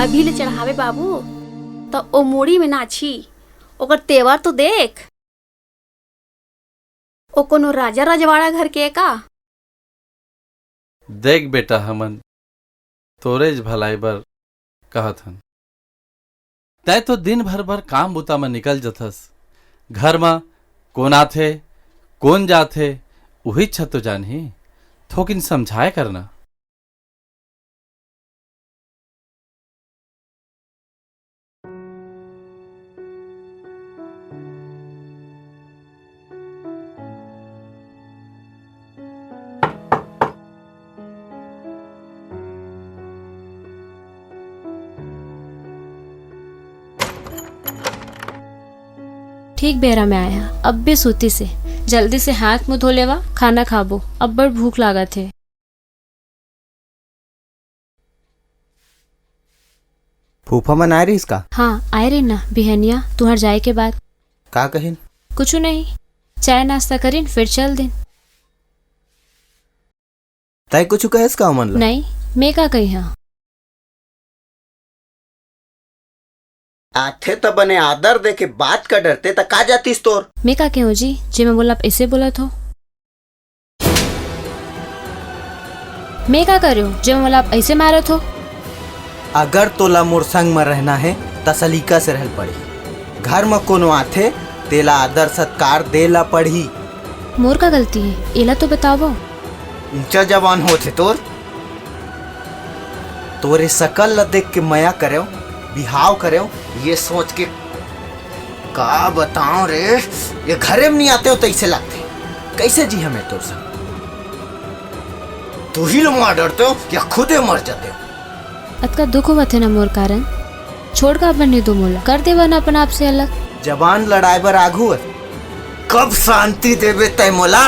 अभी ले चढ़ावे बाबू तो ओ मूड़ी में नाची ओकर तेवर तो देख। ओ कोनो राजा रजवाड़ा घर के का? देख बेटा, हमन तोरेज भलाई बर कहत हन। तय तो दिन भर भर काम बूता में निकल जथस, घर में कौन आथे कौन जाथे वही छत तो जानही, थोकिन समझाए करना। ठीक बेरा में आया, अब भी सूती से जल्दी से हाथ मुंह धो लेवा, खाना खाबो, अब बड़ भूख लागत है। फूफा मन आए रहीस का? हाँ आए रही ना बिहनिया तुहर जाए के बाद। का कहिन? कुछ नहीं, चाय नाश्ता करीन फिर चल दिन। तय कुछ कहेस का मन ला? नहीं, मैं का कही हाँ। आथे त बने आदर दे के बात का डरते त का जातीस तोर? मैं का क्यों जी, जे मैं बोला ऐसे बोला तो मैं का करो, जे मैं बोला ऐसे मारो तो। अगर तोला मोर संग में रहना है त सलीका से रहल पड़ी। घर में कोनो आथे तेला आदर सत्कार देला पड़ी। मोर का गलती है एला तो बतावो। ऊंचा जवान होते तोर, तोरे सकल ल देख के मया करो, बिहाव करो, ये सोच के का बताऊं रे, ये घरे में नहीं आते हो तो ऐसे लगते कैसे जी हमें तोर संग? तू ही लोग मार डरते हो या खुदे मर जाते हो? अतका दुख हुआ थे ना मोर कारण, छोड़ का बनने दो मोला, कर देवा ना अपन आप से अलग। जवान लड़ाई बर आगू है, कब शांति देवे तय मोला?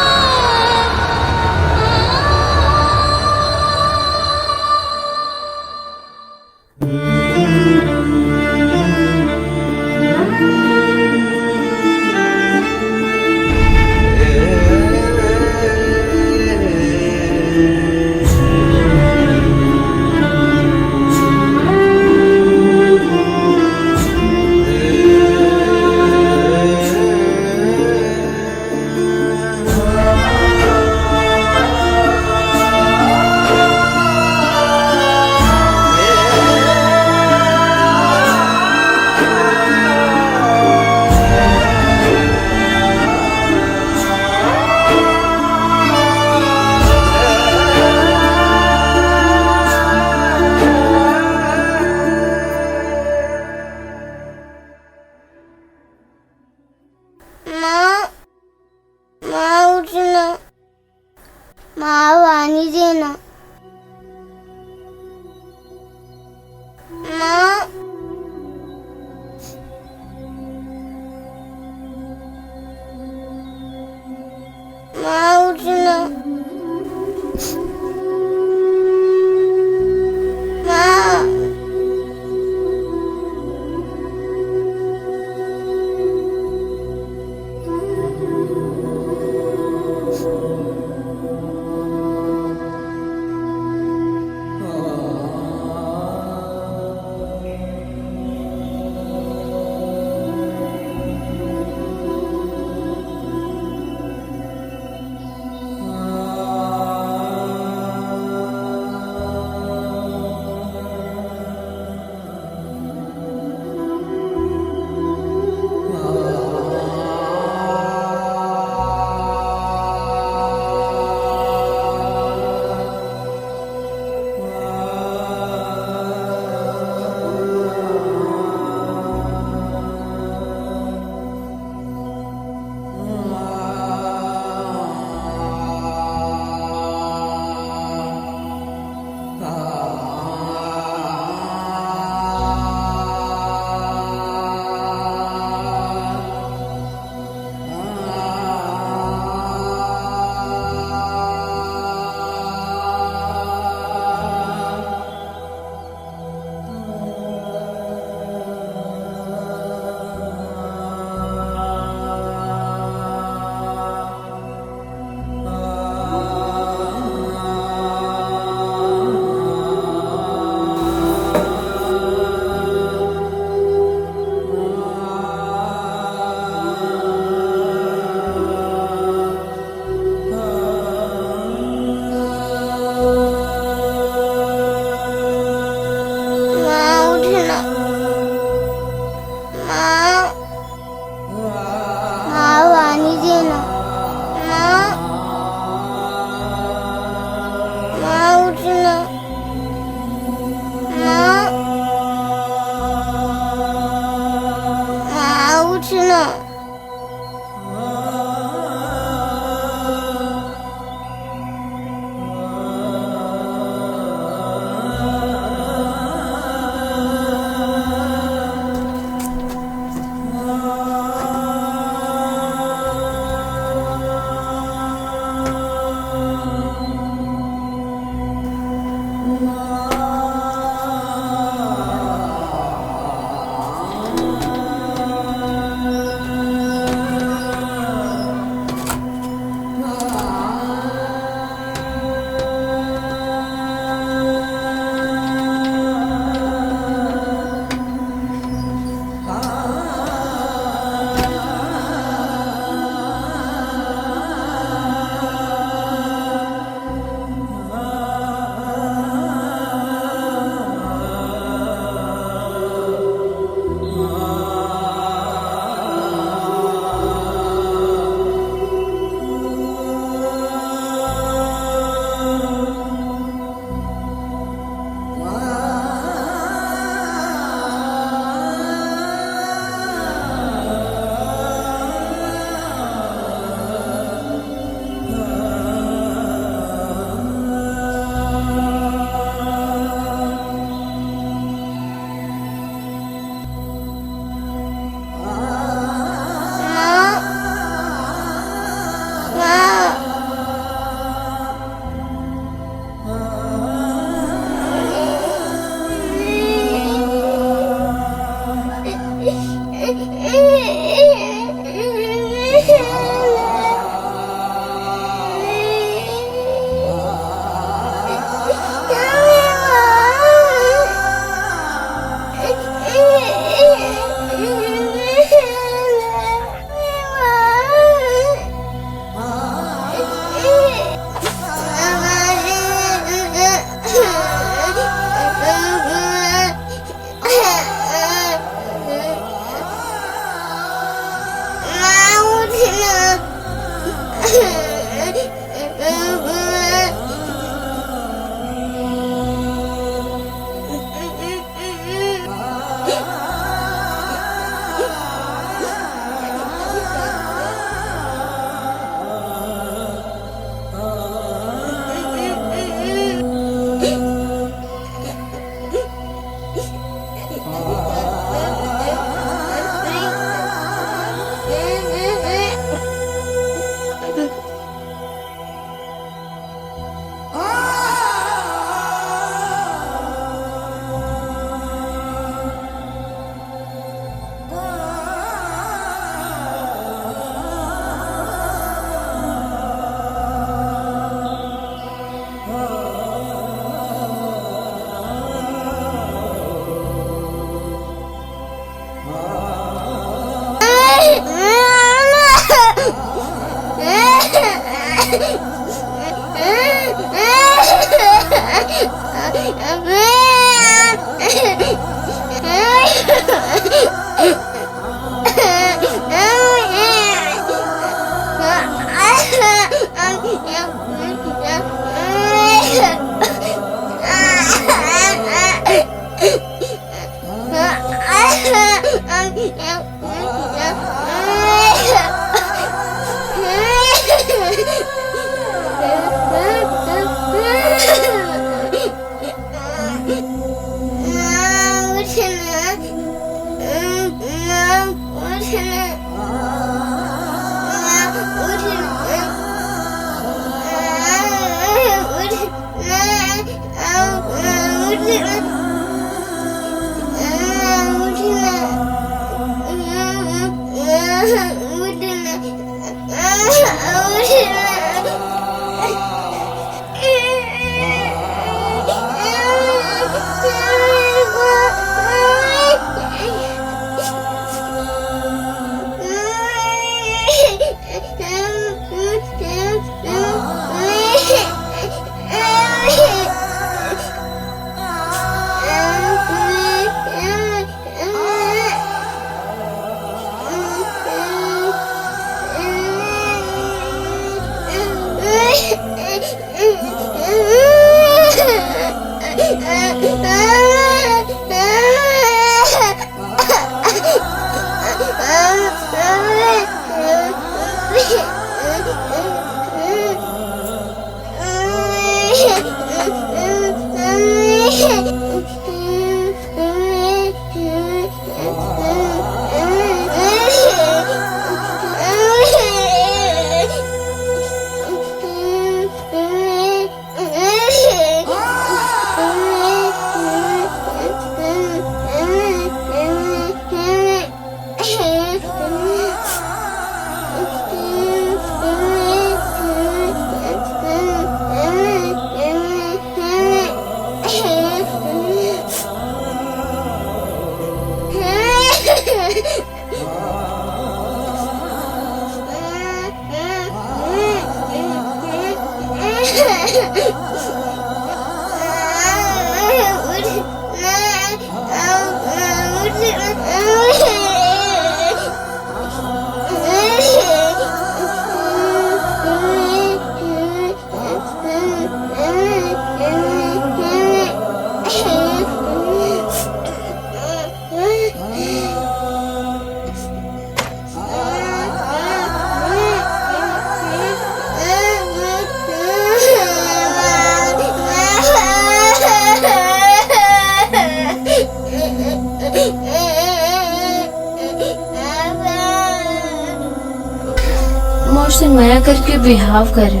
मुझसे माया करके बिहाव करे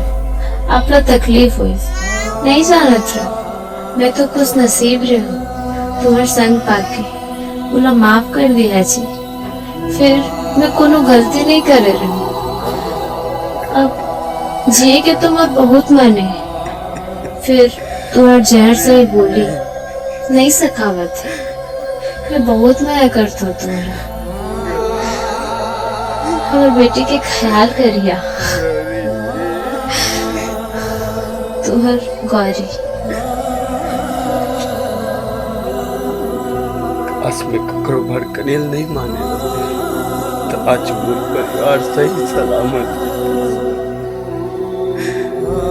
आपला तकलीफ हुई नहीं जानत रहा मैं तो खुश नसीब रही हूँ तुम्हार संग पाके बोला माफ कर दिया जी फिर मैं कोनो गलती नहीं करे रही अब जिए के तुम्हार बहुत माने फिर तुम्हार जहर से ही बोली नहीं सखावत है मैं बहुत माया करता हूँ तुम्हारा और बेटी के ख्याल करिया तुहर गौरी काश में ककरो भड़कनेल नहीं माने तो आज पूरा परिवार सही सलामत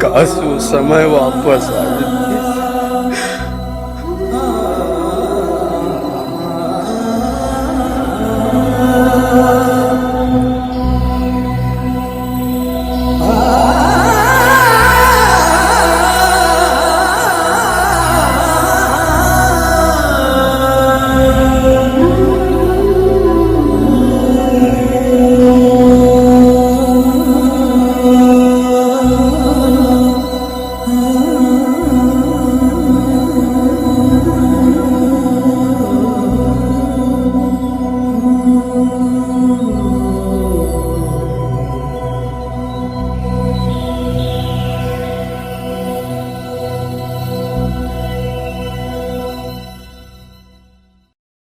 काश वो समय वापस आ जाए